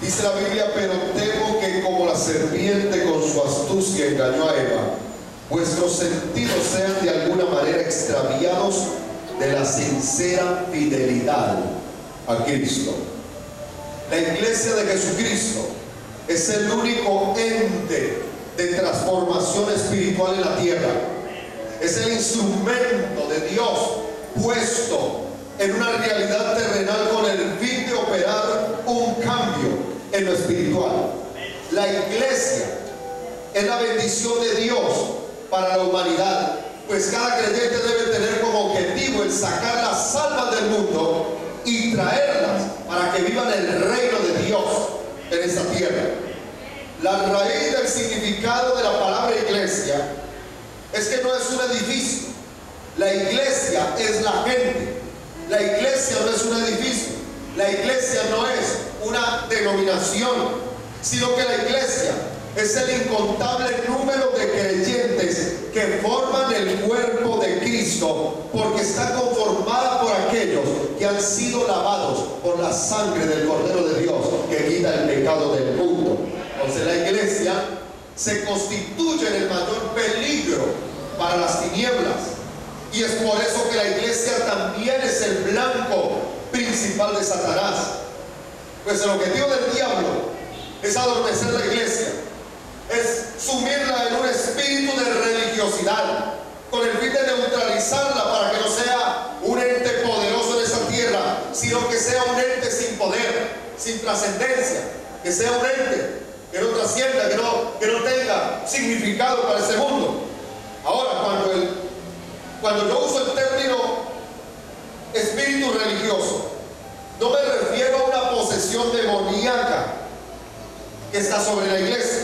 Dice la Biblia: pero temo que como la serpiente con su astucia engañó a Eva, vuestros sentidos sean de alguna manera extraviados de la sincera fidelidad a Cristo. La iglesia de Jesucristo es el único ente de transformación espiritual en la tierra. Es el instrumento de Dios puesto en una realidad terrenal con el fin de operar un cambio en lo espiritual. La iglesia es la bendición de Dios para la humanidad, pues cada creyente debe tener como objetivo el sacar las almas del mundo y traerlas para que vivan el reino de Dios en esta tierra. La raíz del significado de la palabra iglesia es que no es un edificio. La iglesia es la gente. La iglesia no es un edificio. La iglesia no es una denominación, sino que la iglesia es el incontable número de creyentes que forman el cuerpo de Cristo, porque está conformada por aquellos que han sido lavados por la sangre del Cordero de Dios que quita el pecado del mundo. Entonces la iglesia se constituye en el mayor peligro para las tinieblas, y es por eso que la iglesia también es el blanco principal de Satanás. Pues el objetivo del diablo es adormecer la iglesia, es sumirla en un espíritu de religiosidad, con el fin de neutralizarla para que no sea un ente poderoso en esa tierra, sino que sea un ente sin poder, sin trascendencia, que sea un ente que no trascienda, que no tenga significado para ese mundo. Ahora, cuando yo uso el término espíritu religioso, no me refiero a una posesión demoníaca que está sobre la iglesia.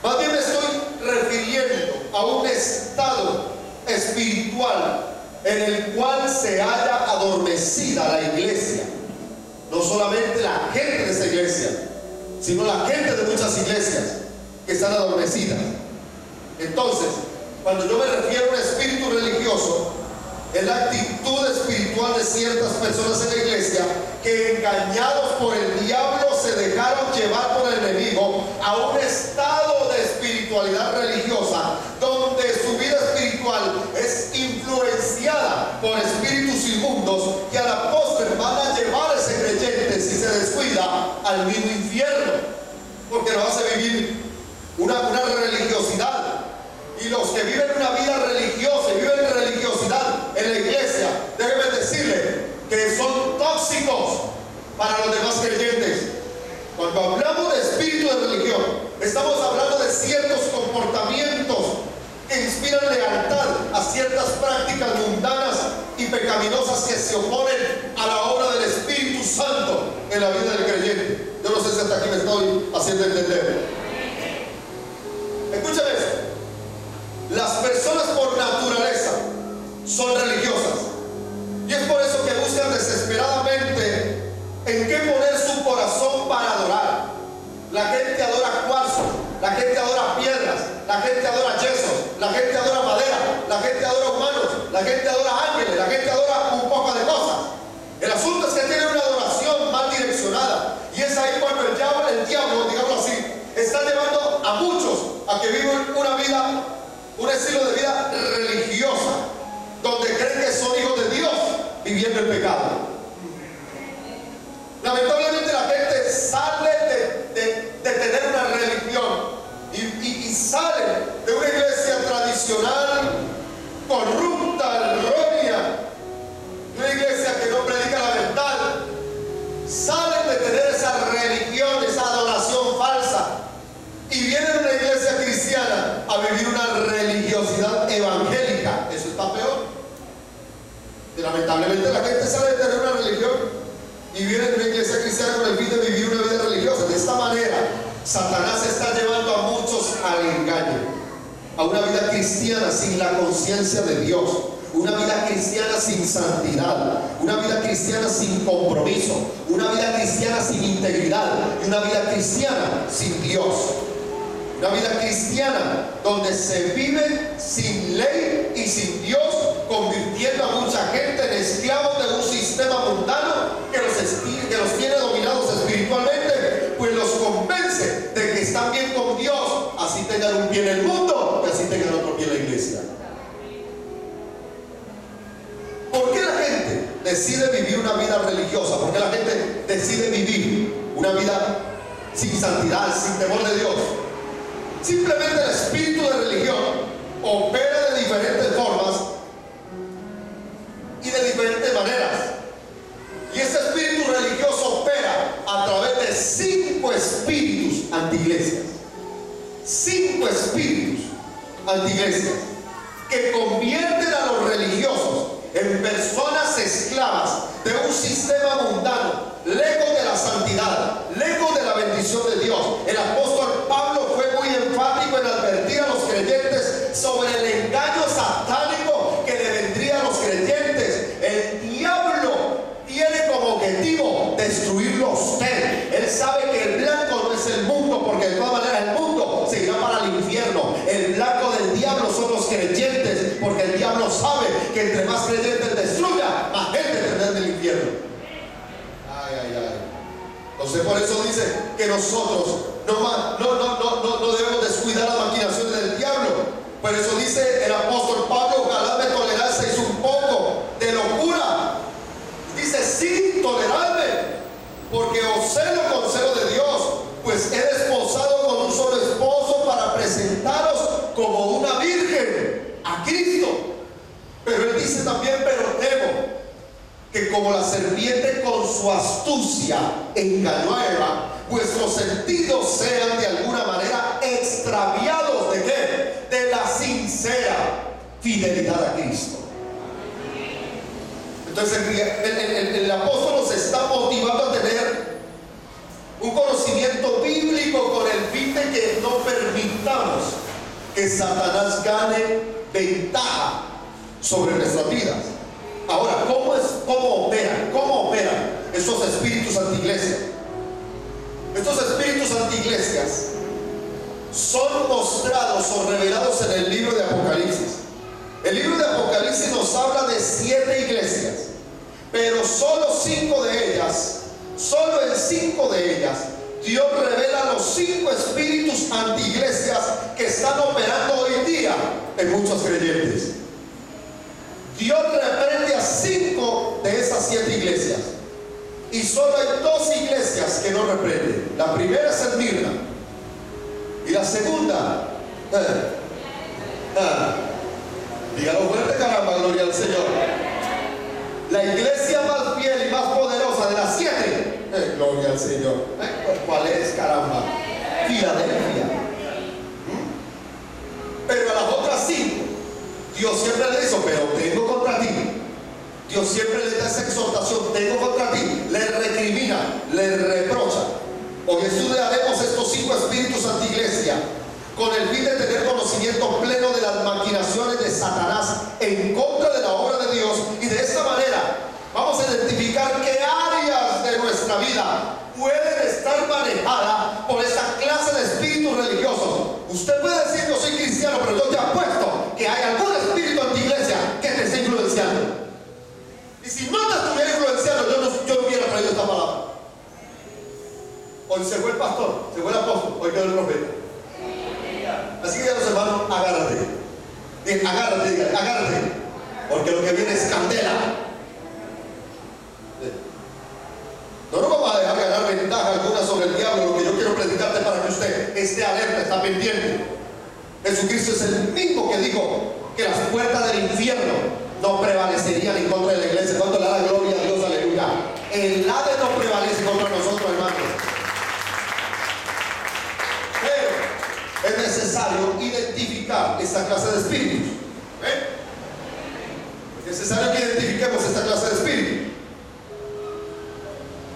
Más bien me estoy refiriendo a un estado espiritual en el cual se halla adormecida la iglesia. No solamente la gente de esa iglesia, sino la gente de muchas iglesias que están adormecidas. Entonces, cuando yo me refiero a un espíritu religioso, es la actitud espiritual de ciertas personas en la iglesia que, engañados por el diablo, se dejaron llevar por el enemigo a un estado de espiritualidad religiosa, donde su vida espiritual es influenciada por espíritus inmundos que a la postre van a llevar a ese creyente, si se descuida, al mismo infierno, porque lo hace vivir una religiosidad. Y los que viven una vida religiosa y viven religiosidad en la iglesia, déjenme decirle que son tóxicos para los demás creyentes. Cuando hablamos de espíritu de religión, estamos hablando de ciertos comportamientos que inspiran lealtad a ciertas prácticas mundanas y pecaminosas que se oponen a la obra del Espíritu Santo en la vida del creyente. Yo no sé si hasta aquí me estoy haciendo entender. Escúchame esto. Las personas por naturaleza son religiosas, y es por eso que buscan desesperadamente en qué poner su corazón para adorar. La gente adora cuarzo, la gente adora piedras, la gente adora yesos, la gente adora madera, la gente adora humanos, la gente adora ángeles, la gente adora un poco de cosas. El asunto es que tienen una adoración mal direccionada, y es ahí cuando el diablo, digámoslo así, está llevando a muchos a que vivan un estilo de vida religiosa, donde creen que son hijos de Dios viviendo el pecado. Lamentablemente la gente sale de tener una religión y sale de una iglesia tradicional, corrupta, errónea, una iglesia que no predica la verdad. Salen de tener esa religión, esa adoración falsa, y vienen a una iglesia cristiana a vivir una religiosidad evangélica. Eso está peor. Y lamentablemente la gente sale de tener una religión y viene a una iglesia cristiana con el fin de vivir una vida religiosa. De esta manera, Satanás está llevando a muchos al engaño, a una vida cristiana sin la conciencia de Dios, una vida cristiana sin santidad, una vida cristiana sin compromiso, una vida cristiana sin integridad, y una vida cristiana sin Dios. Una vida cristiana donde se vive sin ley y sin Dios, convirtiendo a mucha gente en esclavos de un sistema mundano que los tiene dominados espiritualmente están bien con Dios, así tengan un pie en el mundo y así tengan otro pie en la iglesia. ¿Por qué la gente decide vivir una vida religiosa? ¿Por qué la gente decide vivir una vida sin santidad, sin temor de Dios? Simplemente el espíritu de religión opera de diferentes formas y de diferentes maneras. Y ese espíritu religioso opera a través de 5 espíritus antiiglesias. 5 espíritus antiiglesias que convierten a los religiosos en personas esclavas de un sistema mundano, lejos de la santidad, lejos de la bendición de Dios. El apóstol Pablo fue muy enfático en advertir a los creyentes sobre el engaño satánico que le vendría a los creyentes. El diablo tiene como objetivo destruirlo a usted. Él sabe que el blanco no es el mundo, porque de todas maneras el mundo se irá para el infierno. El blanco del diablo son los creyentes, porque el diablo sabe que entre más creyentes destruya, más gente tendrá en el infierno. Ay, ay, ay. Entonces por eso dice que nosotros no debemos descuidar las maquinaciones del diablo. Por eso dice el apóstol Pablo: ojalá me toleráis un poco de locura. Dice: sí, toleradme, porque os celo con celo de Dios, pues he desposado con un solo esposo para presentaros como una virgen a Cristo. Pero él dice también: pero temo que como la serpiente con su astucia engañó a Eva, vuestros sentidos sean de alguna manera extraviados. ¿De qué? De la sincera fidelidad a Cristo. Entonces el apóstol nos está motivando a tener un conocimiento bíblico con el fin de que no permitamos que Satanás gane ventaja sobre nuestras vidas. Ahora, ¿cómo operan estos espíritus antiiglesias? Estos espíritus antiiglesias son mostrados o revelados en el libro de Apocalipsis. El libro de Apocalipsis nos habla de 7 iglesias, pero solo en 5 de ellas, Dios revela los 5 espíritus antiiglesias que están operando hoy día en muchos creyentes. Dios reprende a 5 de esas 7 iglesias, y solo hay 2 iglesias que no reprenden. La primera es Esmirna, y la segunda, dígalo fuerte, caramba, gloria al Señor. La iglesia más fiel y más poderosa de las 7, gloria al Señor. ¿Cuál es, caramba? Filadelfia. Pero a las otras 5, Dios siempre le dice: pero tengo contra ti. Dios siempre le da esa exhortación: tengo contra ti. Le recrimina, le reprocha. Hoy estudiaremos estos 5 espíritus antiiglesia con el fin de tener conocimiento pleno de las maquinaciones de Satanás en contra de la obra de Dios, y de esta manera vamos a identificar qué áreas de nuestra vida pueden estar manejadas por esta clase de espíritus religiosos. Usted puede decir: yo soy cristiano, pero yo te apuesto que hay algún espíritu antiiglesia que te está influenciando. Y si no te estuviera influenciando, yo no hubiera traído esta palabra. Hoy se fue el pastor, se fue el apóstol, hoy quedó el profeta. Así que, los hermanos, agárrate. Bien, agárrate, porque lo que viene es candela. No nos vamos a dejar ganar ventaja alguna sobre el diablo. Lo que yo quiero predicarte para que usted esté alerta, está pendiente. Jesucristo es el mismo que dijo que las puertas del infierno no prevalecerían en contra de la iglesia. Cuando le da la gloria a Dios, aleluya. El Hades no prevalece contra nosotros, hermanos. Pero es necesario identificar esta clase de espíritus. Es necesario que identifiquemos esta clase de espíritus.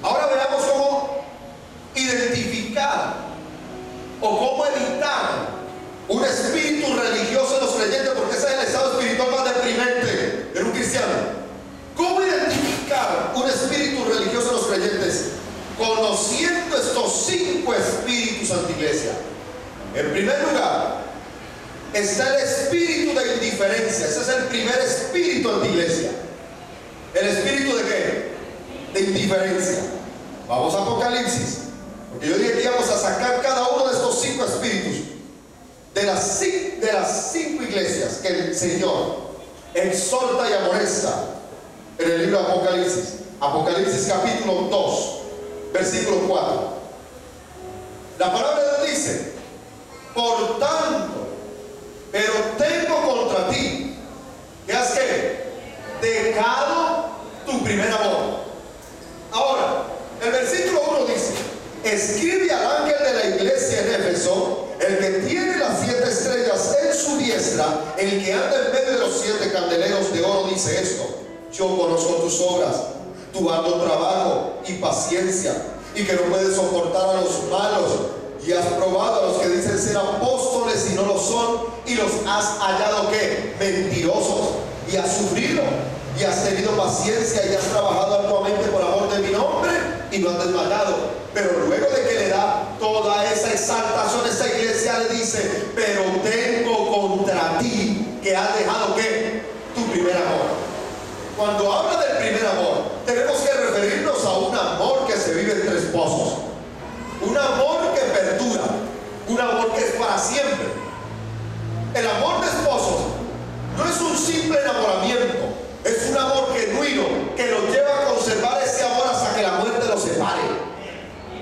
Ahora veamos cómo identificar o cómo evitar un espíritu religioso en los creyentes, porque ese es el estado espiritual más deprimente en un cristiano. ¿Cómo identificar un espíritu religioso en los creyentes? Conociendo estos 5 espíritus antiiglesia. En primer lugar, está el espíritu de indiferencia. Ese es el primer espíritu antiiglesia. ¿El espíritu de qué? De indiferencia. Vamos a Apocalipsis, porque yo dije que íbamos a sacar cada uno de estos 5 de las 5 iglesias que el Señor exhorta y amonesta en el libro de Apocalipsis, Apocalipsis capítulo 2, versículo 4, la palabra de Dios dice: por tanto, pero tengo contra ti que has dejado tu primer amor. Ahora, el versículo 1 dice: escribe al ángel de la iglesia en Éfeso, el que tiene las 7 estrellas en su diestra, el que anda en medio de los 7 candeleros de oro, dice esto: yo conozco tus obras, tu arduo trabajo y paciencia, y que no puedes soportar a los malos, y has probado a los que dicen ser apóstoles y no lo son, y los has hallado mentirosos, y has sufrido, y has tenido paciencia, y has trabajado arduamente por amor de mi nombre, y no has desmayado. Pero luego de que le da toda esa exaltación, esta iglesia le dice: pero tengo contra ti que has dejado tu primer amor. Cuando habla del primer amor, tenemos que referirnos a un amor que se vive entre esposos, un amor que perdura, un amor que es para siempre. El amor de esposos no es un simple enamoramiento, es un amor genuino que los lleva a conservar ese amor hasta que la muerte los separe.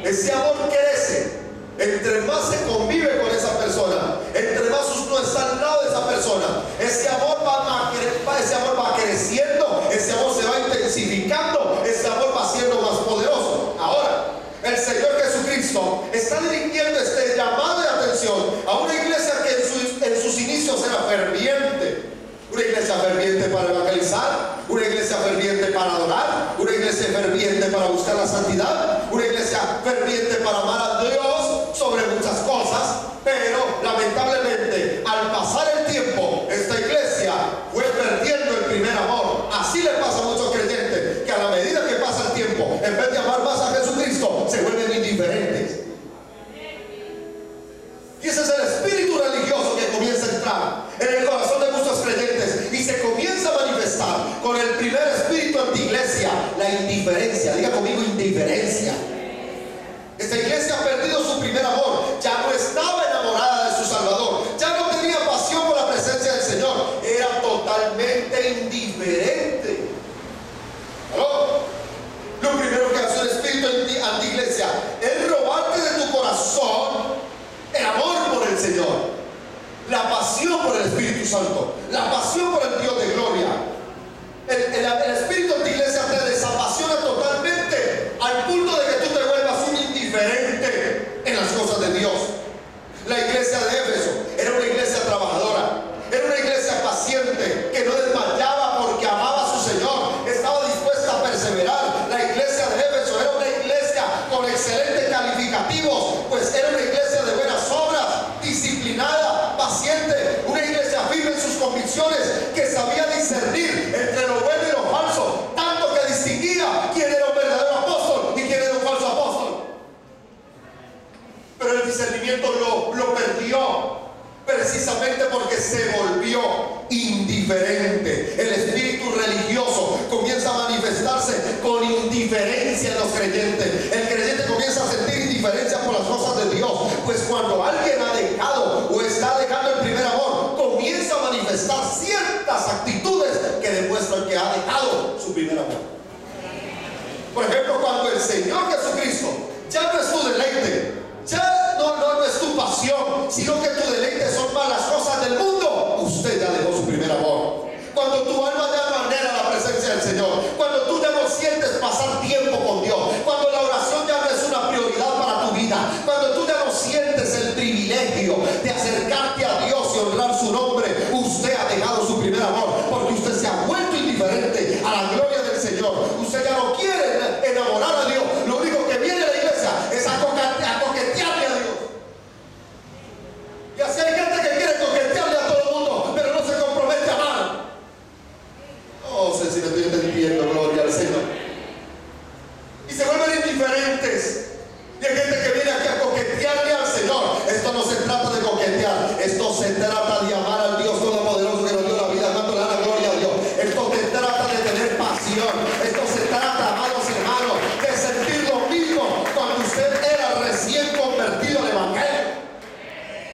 Ese amor crece, entre más se convive con esa persona, entre más uno está al lado de esa persona, ese amor va creciendo, ese amor se va intensificando, ese amor va siendo más poderoso. Ahora, el Señor Jesucristo está dirigiendo este llamado de atención a una iglesia que en sus inicios era ferviente. Una iglesia ferviente para evangelizar, una iglesia ferviente para adorar, una iglesia ferviente para buscar la santidad, una iglesia ferviente para amar a Dios sobre muchas cosas. Pero lamentablemente, al pasar el tiempo, esta iglesia fue perdiendo el primer amor. Así le pasa a muchos creyentes, que a la medida que pasa el tiempo, en vez de amar más a Jesucristo, se vuelven indiferentes. Y ese es el espíritu religioso que comienza a entrar en el corazón de muchos creyentes y se comienza a manifestar con el primer espíritu antiiglesia, la indiferencia. Diga conmigo: indiferencia. Esta iglesia ha perdido su primer amor, ya no estaba enamorada de su Salvador, ya no tenía pasión por la presencia del Señor, era totalmente indiferente. ¿Aló? Lo primero que hace el espíritu antiiglesia es robarte de tu corazón el amor por el Señor, la pasión por el Espíritu Santo, la pasión por el Dios de gloria. El espíritu de la iglesia te desapasiona totalmente al punto de que tú te vuelvas un indiferente en las cosas de Dios. La iglesia de Éfeso era una iglesia trabajadora, era una iglesia paciente que no desmayaba porque amaba a su Señor, estaba dispuesta a perseverar. La iglesia de Éfeso era una iglesia con excelentes calificativos, pues era una iglesia de buenas obras, disciplinada, paciente, una iglesia firme en sus convicciones, que sabía discernir entre lo bueno y lo falso, tanto que distinguía quién era un verdadero apóstol y quién era un falso apóstol. Pero el discernimiento lo perdió, precisamente porque se volvió indiferente. El espíritu religioso comienza a manifestarse con indiferencia en los creyentes. El creyente comienza a sentir indiferencia por las cosas de Dios, pues cuando alguien ha dejado o está dejando el primer amor, comienza a manifestar ciertas actitudes que demuestran que ha dejado su primer amor. Por ejemplo, cuando el Señor Jesucristo ya no estuvo en